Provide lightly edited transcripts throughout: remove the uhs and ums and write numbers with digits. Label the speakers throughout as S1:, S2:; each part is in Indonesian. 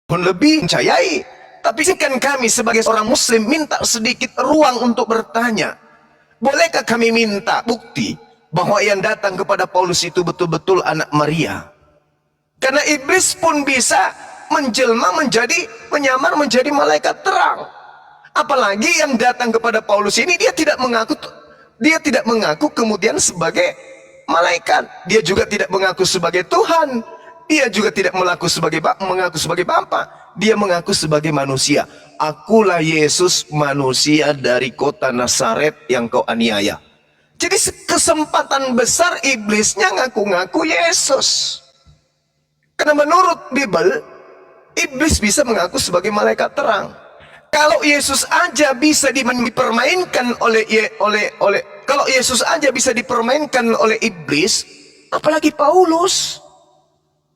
S1: pun lebih mencayai. Tapi kan kami sebagai seorang muslim minta sedikit ruang untuk bertanya. Bolehkah kami minta bukti bahwa yang datang kepada Paulus itu betul-betul anak Maria? Karena iblis pun bisa menjelma menjadi, menyamar menjadi malaikat terang. Apalagi yang datang kepada Paulus ini, dia tidak mengaku kemudian sebagai malaikat. Dia juga tidak mengaku sebagai Tuhan. Dia juga tidak mengaku sebagai Bapa. Dia mengaku sebagai manusia. Akulah Yesus, manusia dari kota Nazaret yang kau aniaya. Jadi kesempatan besar iblisnya ngaku-ngaku Yesus. Karena menurut Bible, iblis bisa mengaku sebagai malaikat terang. Kalau Yesus aja bisa dipermainkan kalau Yesus aja bisa dipermainkan oleh iblis, apalagi Paulus.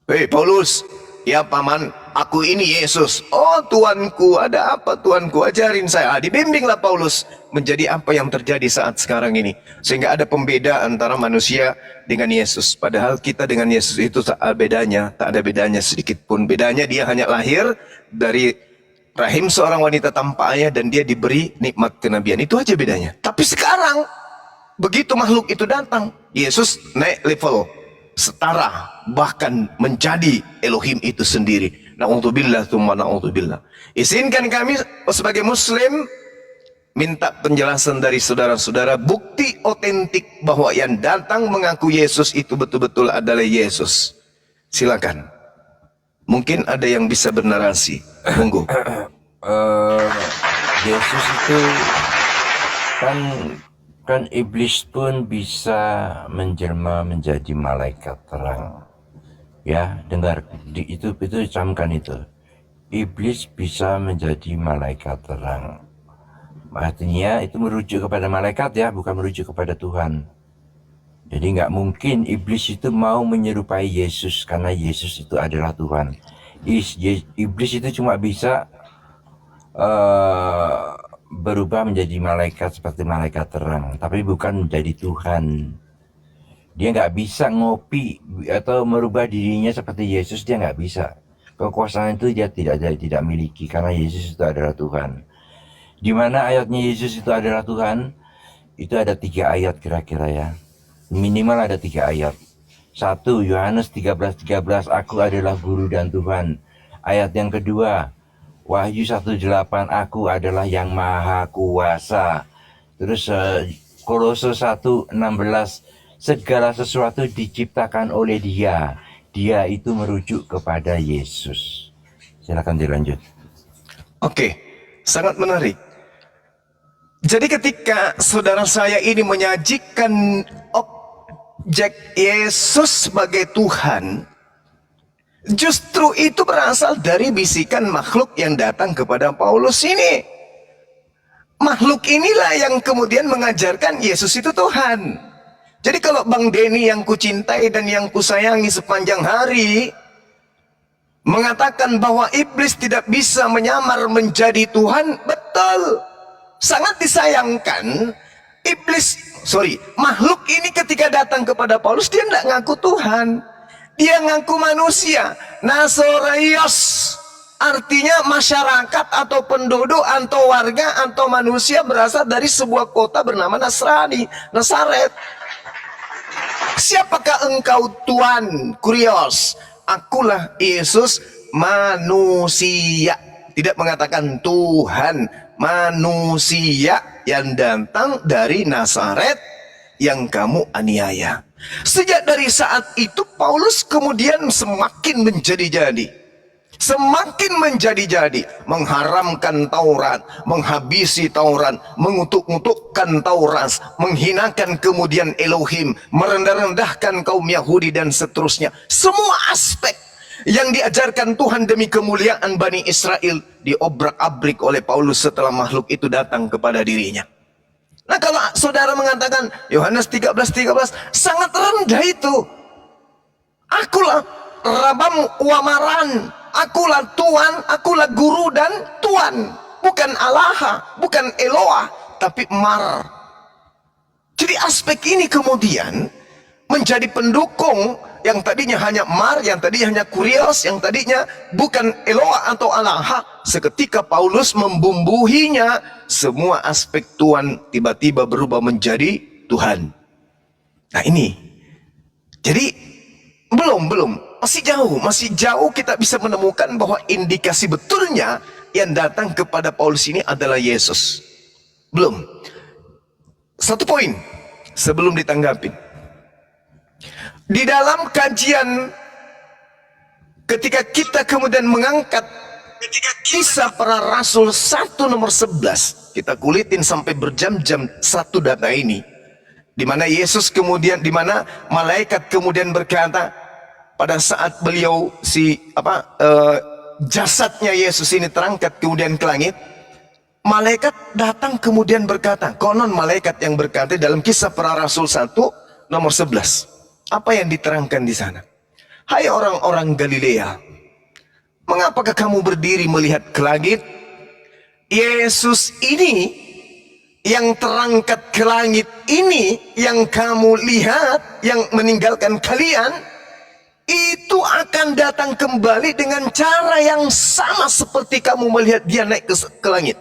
S1: Hei Paulus, ya paman, aku ini Yesus. Oh Tuanku, ada apa Tuanku? Ajarin saya. Dibimbinglah Paulus menjadi apa yang terjadi saat sekarang ini. Sehingga ada pembeda antara manusia dengan Yesus. Padahal kita dengan Yesus itu tak ada bedanya sedikit pun. Bedanya dia hanya lahir dari rahim seorang wanita tanpa ayah dan dia diberi nikmat kenabian. Itu aja bedanya. Tapi sekarang, begitu makhluk itu datang, Yesus naik level, setara, bahkan menjadi Elohim itu sendiri. Na'udzubillah tsumma na'udzubillah. Izinkan kami sebagai muslim minta penjelasan dari saudara-saudara, bukti otentik bahwa yang datang mengaku Yesus itu betul-betul adalah Yesus. Silakan. Mungkin ada yang bisa bernarasi. Monggo.
S2: Yesus itu kan iblis pun bisa menjelma menjadi malaikat terang. Ya, dengar itu camkan itu. Iblis bisa menjadi malaikat terang. Artinya itu merujuk kepada malaikat ya, bukan merujuk kepada Tuhan. Jadi nggak mungkin iblis itu mau menyerupai Yesus karena Yesus itu adalah Tuhan. Iblis itu cuma bisa berubah menjadi malaikat seperti malaikat terang, tapi bukan menjadi Tuhan. Dia nggak bisa ngopi atau merubah dirinya seperti Yesus, dia nggak bisa. Kekuasaan itu dia tidak miliki karena Yesus itu adalah Tuhan. Di mana ayatnya Yesus itu adalah Tuhan? Itu ada 3 ayat kira-kira ya. Minimal ada 3 ayat. 1 Yohanes 13:13, aku adalah guru dan Tuhan. Ayat yang kedua, Wahyu 1:8, aku adalah yang maha kuasa. Terus Kolose 1:16, segala sesuatu diciptakan oleh Dia. Dia itu merujuk kepada Yesus. Silakan dilanjut.
S1: Oke, sangat menarik. Jadi ketika saudara saya ini menyajikan objek Yesus sebagai Tuhan, justru itu berasal dari bisikan makhluk yang datang kepada Paulus ini. Makhluk inilah yang kemudian mengajarkan Yesus itu Tuhan. Jadi kalau Bang Denny yang kucintai dan yang kusayangi sepanjang hari mengatakan bahwa iblis tidak bisa menyamar menjadi Tuhan, betul. Sangat disayangkan, makhluk ini ketika datang kepada Paulus, dia tidak ngaku Tuhan. Dia ngaku manusia. Nazaraios, artinya masyarakat atau penduduk atau warga atau manusia berasal dari sebuah kota bernama Nazaret. Siapakah engkau Tuhan? Kurios, akulah Yesus manusia. Tidak mengatakan Tuhan, manusia yang datang dari Nazaret yang kamu aniaya. Sejak dari saat itu Paulus kemudian semakin menjadi-jadi. Semakin menjadi-jadi, mengharamkan Taurat, menghabisi Taurat, mengutuk-ngutukkan Taurat, menghinakan kemudian Elohim, merendah-rendahkan kaum Yahudi dan seterusnya. Semua aspek yang diajarkan Tuhan demi kemuliaan Bani Israel diobrak-abrik oleh Paulus setelah makhluk itu datang kepada dirinya. Nah kalau saudara mengatakan Yohanes 13:13, sangat rendah itu. Akulah Rabam Wamaran, akulah Tuhan, akulah guru dan Tuhan. Bukan Allah, bukan Eloah, tapi Mar. Jadi aspek ini kemudian menjadi pendukung yang tadinya hanya Mar, yang tadinya hanya Kurios, yang tadinya bukan Eloa atau Alaha. Seketika Paulus membumbuhinya, semua aspek Tuhan tiba-tiba berubah menjadi Tuhan. Nah ini, jadi belum, masih jauh kita bisa menemukan bahwa indikasi betulnya yang datang kepada Paulus ini adalah Yesus. Belum. Satu poin sebelum ditanggapi. Di dalam kajian, ketika kita kemudian mengangkat Kisah Para Rasul 1 nomor 11, kita kulitin sampai berjam-jam satu data ini, di mana Yesus kemudian, di mana malaikat kemudian berkata pada saat beliau jasadnya Yesus ini terangkat kemudian ke langit, malaikat datang kemudian berkata, konon malaikat yang berkata dalam Kisah Para Rasul 1 nomor 11. Apa yang diterangkan di sana? Hai orang-orang Galilea, mengapakah kamu berdiri melihat ke langit? Yesus ini yang terangkat ke langit ini, yang kamu lihat, yang meninggalkan kalian, itu akan datang kembali dengan cara yang sama seperti kamu melihat dia naik ke langit.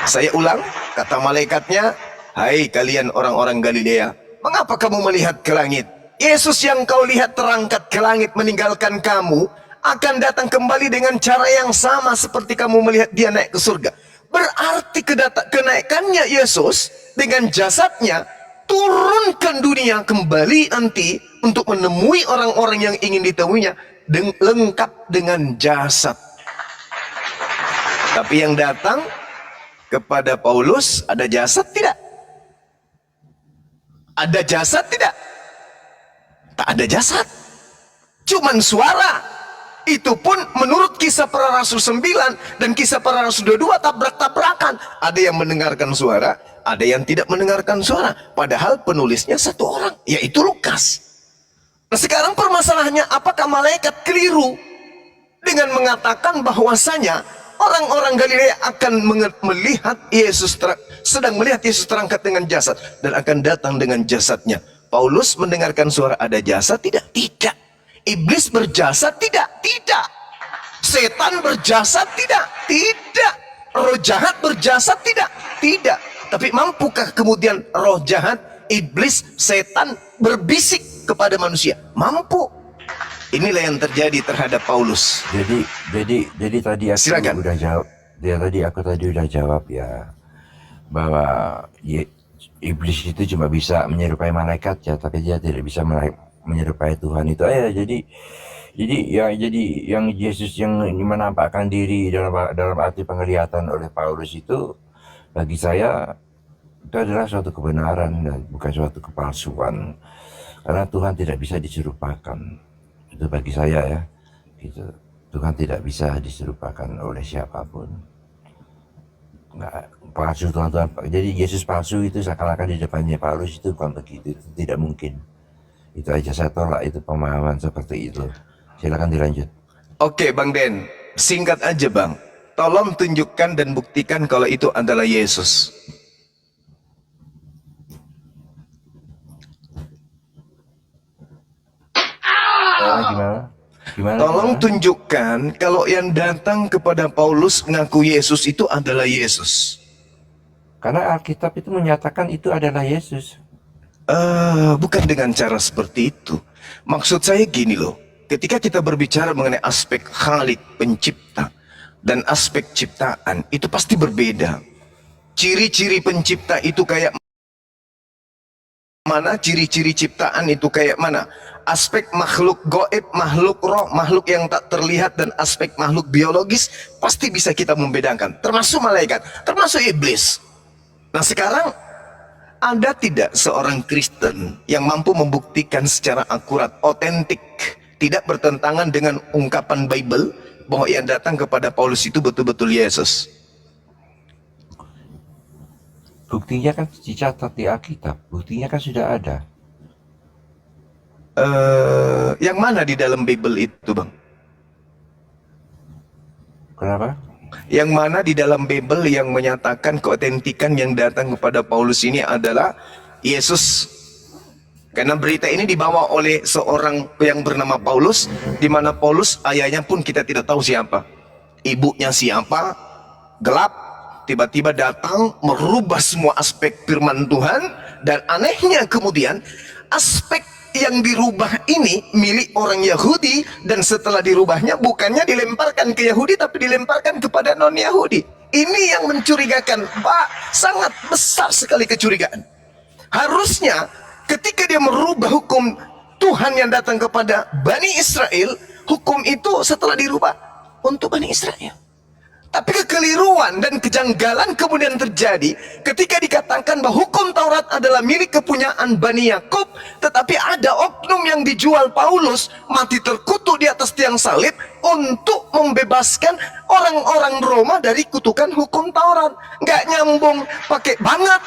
S1: Saya ulang, kata malaikatnya, hai kalian orang-orang Galilea, mengapa kamu melihat ke langit? Yesus yang kau lihat terangkat ke langit meninggalkan kamu akan datang kembali dengan cara yang sama seperti kamu melihat dia naik ke surga. Berarti kenaikannya Yesus dengan jasadnya turun ke dunia kembali nanti untuk menemui orang-orang yang ingin ditemuinya lengkap dengan jasad. Tapi yang datang kepada Paulus ada jasad tidak? Ada jasad tidak? Tak ada jasad. Cuman suara. Itu pun menurut Kisah Para Rasul 9 dan Kisah Para Rasul 22 tabrak-tabrakan. Ada yang mendengarkan suara, ada yang tidak mendengarkan suara. Padahal penulisnya satu orang, yaitu Lukas. Nah sekarang permasalahannya, apakah malaikat keliru dengan mengatakan bahwasanya orang-orang Galilea akan melihat Yesus sedang melihat Yesus terangkat dengan jasad dan akan datang dengan jasadnya. Paulus mendengarkan suara ada jasad tidak? Tidak. Iblis berjasad tidak? Tidak. Setan berjasad tidak? Tidak. Roh jahat berjasad tidak? Tidak. Tapi mampukah kemudian roh jahat, iblis, setan berbisik kepada manusia? Mampu. Inilah yang terjadi terhadap Paulus.
S2: Jadi tadi aku
S1: Silakan.
S2: udah jawab. Aku tadi udah jawab ya, bahwa iblis itu cuma bisa menyerupai malaikat ya, tapi dia tidak bisa menyerupai Tuhan. Itu aja. Jadi yang Yesus yang menampakkan diri dalam arti penglihatan oleh Paulus itu, bagi saya itu adalah suatu kebenaran dan bukan suatu kepalsuan, karena Tuhan tidak bisa diserupakan. Itu bagi saya ya, gitu. Tuhan tidak bisa diserupakan oleh siapapun. Nggak palsu Tuhan. Jadi Yesus palsu itu seakan-akan di depannya Paulus itu bukan begitu. Itu tidak mungkin. Itu aja saya tolak itu pemahaman seperti itu. Silakan dilanjut.
S1: Oke Bang Den, singkat aja Bang. Tolong tunjukkan dan buktikan kalau itu adalah Yesus.
S2: Gimana?
S1: Tolong tunjukkan kalau yang datang kepada Paulus mengaku Yesus itu adalah Yesus.
S2: Karena Alkitab itu menyatakan itu adalah Yesus.
S1: Bukan dengan cara seperti itu. Maksud saya gini loh. Ketika kita berbicara mengenai aspek Khalik, pencipta, dan aspek ciptaan, itu pasti berbeda. Ciri-ciri pencipta itu kayak mana, ciri-ciri ciptaan itu kayak mana. Aspek makhluk goib, makhluk roh, makhluk yang tak terlihat, dan aspek makhluk biologis pasti bisa kita membedakan. Termasuk malaikat, termasuk iblis. Nah sekarang, ada tidak seorang Kristen yang mampu membuktikan secara akurat, otentik, tidak bertentangan dengan ungkapan Bible bahwa yang datang kepada Paulus itu betul-betul Yesus?
S2: Buktinya kan dicatat di Alkitab. Buktinya kan sudah ada.
S1: Yang mana di dalam Bible itu Bang?
S2: Kenapa?
S1: Yang mana di dalam Bible yang menyatakan keotentikan yang datang kepada Paulus ini adalah Yesus? Karena berita ini dibawa oleh seorang yang bernama Paulus, di mana Paulus ayahnya pun kita tidak tahu siapa, ibunya siapa, gelap, tiba-tiba datang merubah semua aspek firman Tuhan. Dan anehnya kemudian aspek yang dirubah ini milik orang Yahudi, dan setelah dirubahnya bukannya dilemparkan ke Yahudi tapi dilemparkan kepada non-Yahudi. Ini yang mencurigakan, Pak, sangat besar sekali kecurigaan. Harusnya ketika dia merubah hukum Tuhan yang datang kepada Bani Israel, hukum itu setelah dirubah untuk Bani Israel. Tapi kekeliruan dan kejanggalan kemudian terjadi ketika dikatakan bahwa hukum Taurat adalah milik kepunyaan Bani Yakub, tetapi ada oknum yang dijual Paulus mati terkutuk di atas tiang salib untuk membebaskan orang-orang Roma dari kutukan hukum Taurat. Nggak nyambung, pakai banget.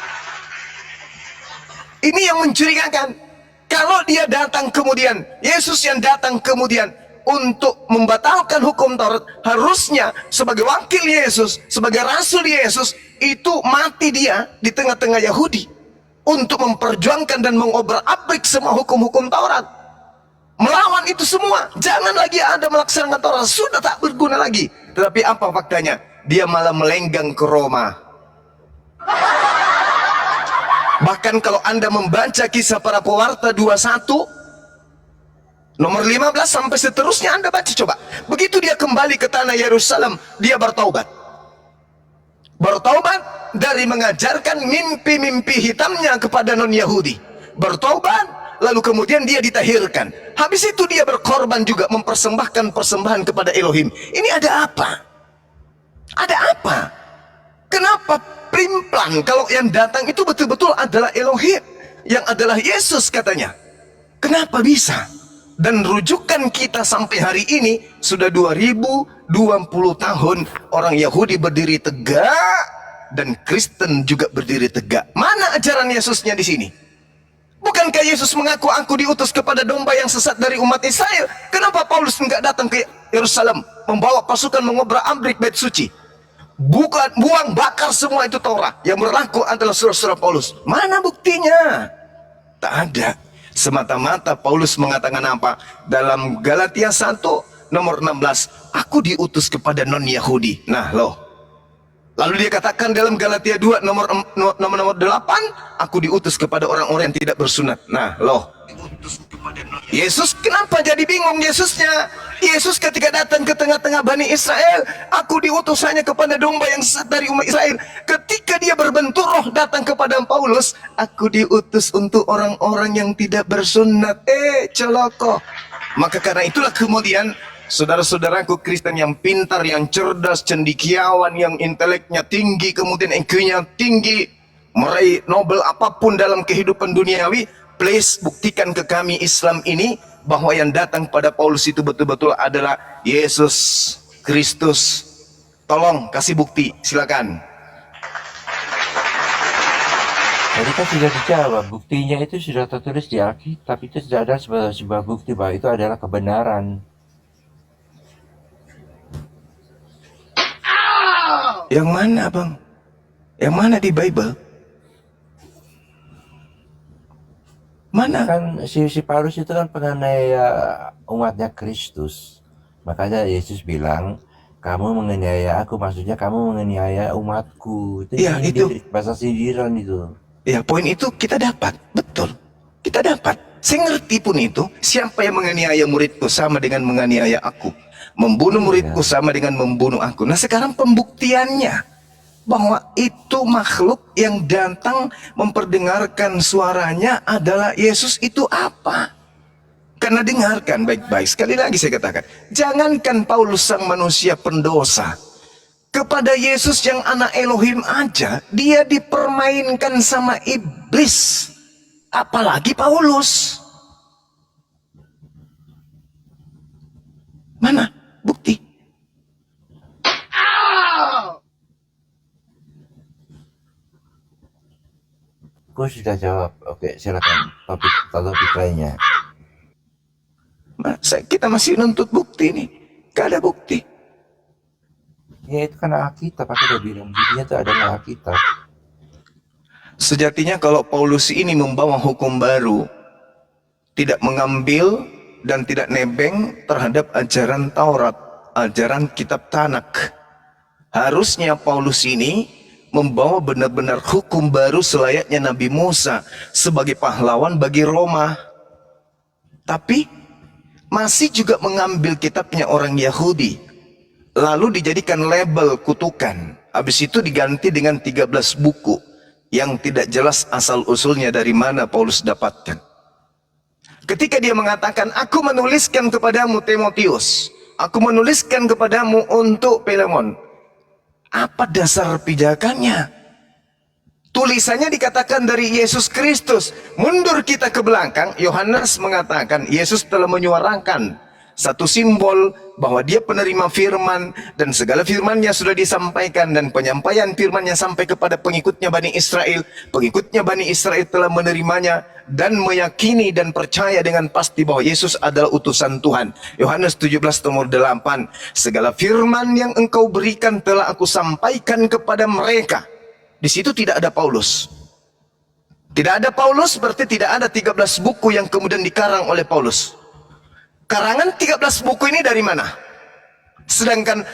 S1: Ini yang mencurigakan. Kalau dia datang kemudian, Yesus yang datang kemudian untuk membatalkan hukum Taurat, harusnya sebagai wakil Yesus, sebagai rasul Yesus, itu mati dia di tengah-tengah Yahudi untuk memperjuangkan dan mengobrak-abrik semua hukum-hukum Taurat, melawan itu semua. Jangan lagi ada melaksanakan Taurat, sudah tak berguna lagi. Tetapi apa faktanya? Dia malah melenggang ke Roma. Bahkan kalau Anda membaca Kisah Para Pewarta 21 nomor 15 sampai seterusnya, Anda baca coba. Begitu dia kembali ke tanah Yerusalem, dia bertaubat. Bertaubat dari mengajarkan mimpi-mimpi hitamnya kepada non-Yahudi. Bertaubat, lalu kemudian dia ditahirkan. Habis itu dia berkorban juga, mempersembahkan persembahan kepada Elohim. Ini ada apa? Ada apa? Kenapa primplan kalau yang datang itu betul-betul adalah Elohim, yang adalah Yesus katanya? Kenapa bisa? Dan rujukan kita sampai hari ini sudah 2020 tahun orang Yahudi berdiri tegak dan Kristen juga berdiri tegak. Mana ajaran Yesusnya di sini? Bukankah Yesus mengaku, aku diutus kepada domba yang sesat dari umat Israel? Kenapa Paulus enggak datang ke Yerusalem membawa pasukan mengobrak-abrik bait suci? Buang bakar semua itu Taurat. Yang berlaku adalah surah-surah Paulus. Mana buktinya? Tak ada. Semata-mata Paulus mengatakan apa? Dalam Galatia 1 nomor 16, aku diutus kepada non-Yahudi. Nah loh. Lalu dia katakan dalam Galatia 2 nomor 8, aku diutus kepada orang-orang yang tidak bersunat. Nah loh. Yesus kenapa jadi bingung Yesusnya? Yesus ketika datang ke tengah-tengah Bani Israel, aku diutus hanya kepada domba yang sesat dari umat Israel. Ketika dia berbentuk roh datang kepada Paulus, aku diutus untuk orang-orang yang tidak bersunat. Celoko. Maka karena itulah kemudian saudara-saudaraku Kristen yang pintar, yang cerdas, cendekiawan, yang inteleknya tinggi, kemudian IQ-nya tinggi, meraih Nobel apapun dalam kehidupan duniawi, please buktikan ke kami Islam ini bahwa yang datang pada Paulus itu betul-betul adalah Yesus Kristus. Tolong kasih bukti, silakan.
S2: Tadi kan sudah dijawab, buktinya itu sudah tertulis di Alkitab, itu sudah ada sebuah bukti bahwa itu adalah kebenaran.
S1: Yang mana bang? Yang mana di Bible? Mana?
S2: Kan si Paulus itu kan penganiaya umatnya Kristus. Makanya Yesus bilang, kamu menganiaya aku, maksudnya kamu menganiaya umatku. Itu,
S1: ya, itu
S2: bahasa sindiran itu.
S1: Ya, poin itu kita dapat, betul. Kita dapat. Saya ngerti pun itu, siapa yang menganiaya muridku sama dengan menganiaya aku. Membunuh muridku sama dengan membunuh aku. Nah sekarang pembuktiannya bahwa itu makhluk yang datang memperdengarkan suaranya adalah Yesus itu apa? Karena dengarkan baik-baik, sekali lagi saya katakan, jangankan Paulus sang manusia pendosa, kepada Yesus yang anak Elohim aja dia dipermainkan sama iblis, apalagi Paulus. Mana bukti?
S2: Gue sudah jawab. Oke, silakan topik lainnya.
S1: Kita masih nuntut bukti nih. Gak ada bukti.
S2: Ya itu kan Alkitab, aku udah bilang buktinya itu adalah Alkitab.
S1: Sejatinya kalau Paulus ini membawa hukum baru, tidak mengambil dan tidak nebeng terhadap ajaran Taurat, ajaran kitab Tanak. Harusnya Paulus ini membawa benar-benar hukum baru selayaknya Nabi Musa sebagai pahlawan bagi Roma. Tapi masih juga mengambil kitabnya orang Yahudi, lalu dijadikan label kutukan. Habis itu diganti dengan 13 buku yang tidak jelas asal-usulnya dari mana Paulus dapatkan. Ketika dia mengatakan, aku menuliskan kepadamu Timotius, aku menuliskan kepadamu untuk Filemon. Apa dasar pijakannya? Tulisannya dikatakan dari Yesus Kristus. Mundur kita ke belakang, Yohanes mengatakan Yesus telah menyuarakan satu simbol bahwa dia penerima firman dan segala firmannya sudah disampaikan, dan penyampaian firmannya sampai kepada pengikutnya Bani Israel. Pengikutnya Bani Israel telah menerimanya dan meyakini dan percaya dengan pasti bahwa Yesus adalah utusan Tuhan. Yohanes 17 nomor 8. Segala firman yang engkau berikan telah aku sampaikan kepada mereka. Di situ tidak ada Paulus. Tidak ada Paulus berarti tidak ada 13 buku yang kemudian dikarang oleh Paulus. Karangan 13 buku ini dari mana? Sedangkan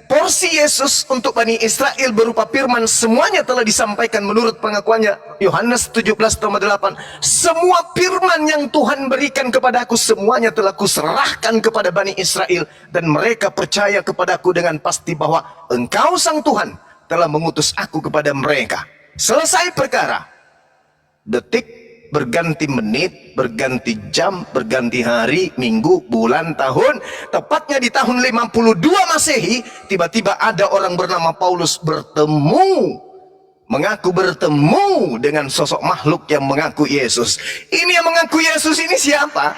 S1: porsi Yesus untuk Bani Israel berupa firman semuanya telah disampaikan menurut pengakuannya Yohanes 17 nomor 8. Semua firman yang Tuhan berikan kepada aku semuanya telah kuserahkan kepada Bani Israel, dan mereka percaya kepadaku dengan pasti bahwa engkau sang Tuhan telah mengutus aku kepada mereka. Selesai perkara. Detik berganti menit, berganti jam, berganti hari, minggu, bulan, tahun. Tepatnya di tahun 52 Masehi, tiba-tiba ada orang bernama Paulus mengaku bertemu dengan sosok makhluk yang mengaku Yesus. Ini yang mengaku Yesus ini siapa?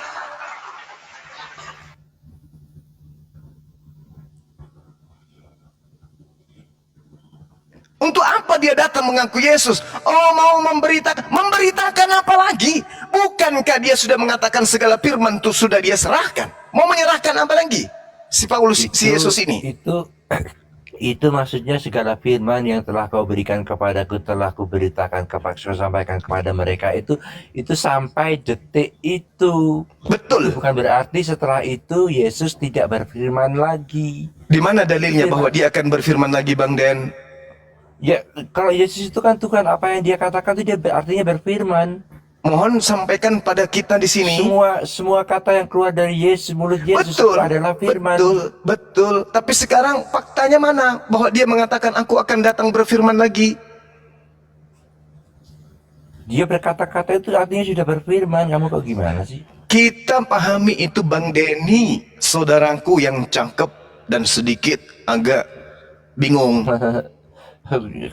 S1: Untuk apa dia datang mengaku Yesus? Oh, mau memberitakan apa lagi? Bukankah dia sudah mengatakan segala firman itu sudah dia serahkan? Mau menyerahkan apa lagi? Si Paulus, si Yesus ini.
S2: Itu maksudnya segala firman yang telah kau berikan kepadaku telah kuberitakan sampaikan kepada mereka. Itu sampai detik itu.
S1: Betul.
S2: Bukan berarti setelah itu Yesus tidak berfirman lagi.
S1: Di mana dalilnya bahwa dia akan berfirman lagi, Bang Den?
S2: Ya, kalau Yesus itu kan Tuhan, apa yang dia katakan itu dia artinya berfirman.
S1: Mohon sampaikan pada kita di sini.
S2: Semua kata yang keluar dari mulut Yesus itu adalah firman.
S1: Betul. Tapi sekarang faktanya mana? Bahwa dia mengatakan aku akan datang berfirman lagi.
S2: Dia berkata-kata itu artinya sudah berfirman. Kamu kok gimana sih?
S1: Kita pahami itu, Bang Denny, saudaraku yang cakep dan sedikit agak bingung.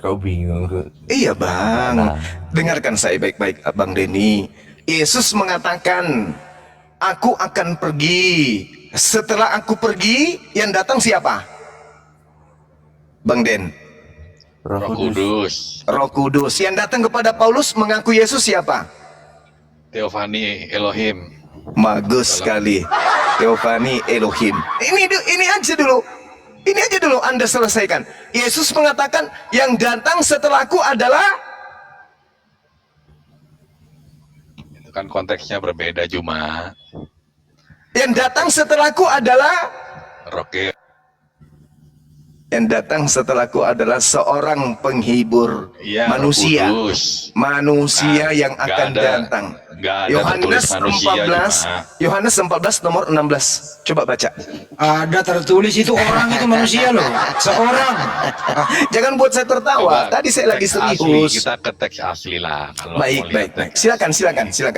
S2: Kau bingung.
S1: Iya, Bang. Dengarkan saya baik-baik, Bang Denny. Yesus mengatakan, aku akan pergi. Setelah aku pergi, yang datang siapa? Bang Den.
S3: Roh Kudus.
S1: Roh Kudus. Yang datang kepada Paulus mengaku Yesus siapa?
S3: Theophany Elohim.
S1: Bagus sekali. Theophany Elohim. Ini aja dulu. Ini aja dulu Anda selesaikan. Yesus mengatakan yang datang setelahku adalah,
S3: Itu kan konteksnya berbeda, Juma.
S1: yang datang setelahku adalah,
S3: Roke.
S1: yang datang setelahku adalah seorang penghibur
S3: Iya,
S1: manusia.
S3: Roh Kudus.
S1: Manusia yang
S3: Nggak
S1: akan
S3: ada-
S1: datang.
S3: nggak ada
S1: Yohanes
S3: tertulis manusia,
S1: 14,
S3: Juma.
S1: Yohanes 14 nomor 16. Coba baca.
S4: Ada tertulis itu orang itu manusia loh, seorang.
S1: Jangan buat saya tertawa.
S3: Coba
S1: Tadi saya lagi
S3: teks asli,
S1: serius.
S3: kita ke teks asli lah. Kalau
S1: Baik,
S3: mau lihat
S1: baik.
S3: teks.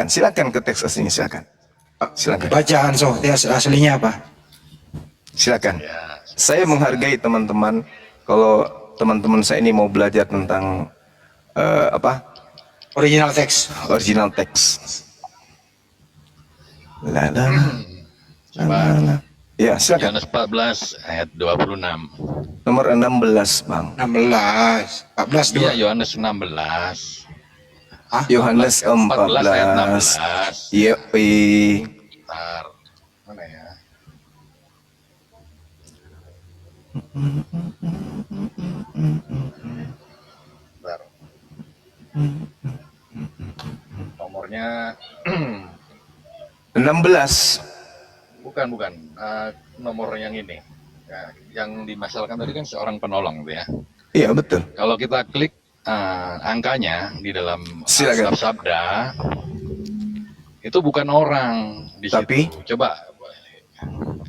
S1: Silakan ke teks aslinya, silakan. Silakan.
S4: Bacaan so, aslinya apa?
S1: Silakan.
S3: Ya,
S1: Saya menghargai teman-teman. Kalau teman-teman saya ini mau belajar tentang
S4: Original teks.
S1: original teks. Lala.
S3: coba
S1: Ya, silakan.
S3: Yohanes 14 ayat 26.
S1: Nomor 16, Bang.
S4: 16, 14
S3: Iya,
S4: dua.
S3: Yohanes 16.
S1: Yohanes
S3: 14 ayat
S1: 14.
S3: 16.
S1: Iya,
S3: Bentar. Mana ya? Bentar. Nomornya
S1: 16.
S3: Bukan. Nomor yang ini. Ya, yang dimasalkan tadi kan seorang penolong gitu ya.
S1: Iya, betul.
S3: Kalau kita klik angkanya di dalam
S1: Silakan.
S3: sabda, itu bukan orang di
S1: Tapi?
S3: situ. Coba.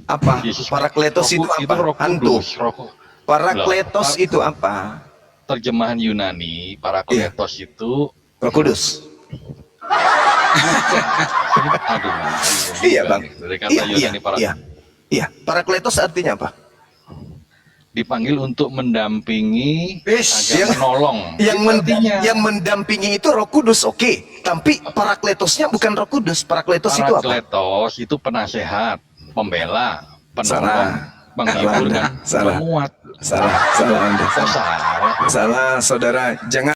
S1: Apa?
S3: Yesus
S1: Parakletos itu apa?
S3: Roh
S1: Hantu.
S3: Kudus, Roh
S1: Parakletos
S3: Loh,
S1: itu apa?
S3: terjemahan Yunani, parakletos itu
S1: Roh Kudus.
S3: aduh.
S1: Iya,
S3: bukan
S1: Bang.
S3: nih. Dari kata
S1: Iya,
S3: Yunani
S1: iya. Parakletos artinya apa?
S3: dipanggil untuk mendampingi
S4: Wis,
S3: agar
S1: yang-
S3: menolong.
S1: Yang,
S3: Itu artinya
S1: yang mendampingi itu Roh Kudus, oke. Tapi parakletosnya bukan Roh Kudus. Parakletos itu apa?
S3: parakletos itu penasehat, pembela, penolong,
S1: Salah.
S3: menghibur dan
S1: Salah.
S3: menguat.
S1: Salah Anda.
S3: Kok salah?
S1: Salah, saudara. Jangan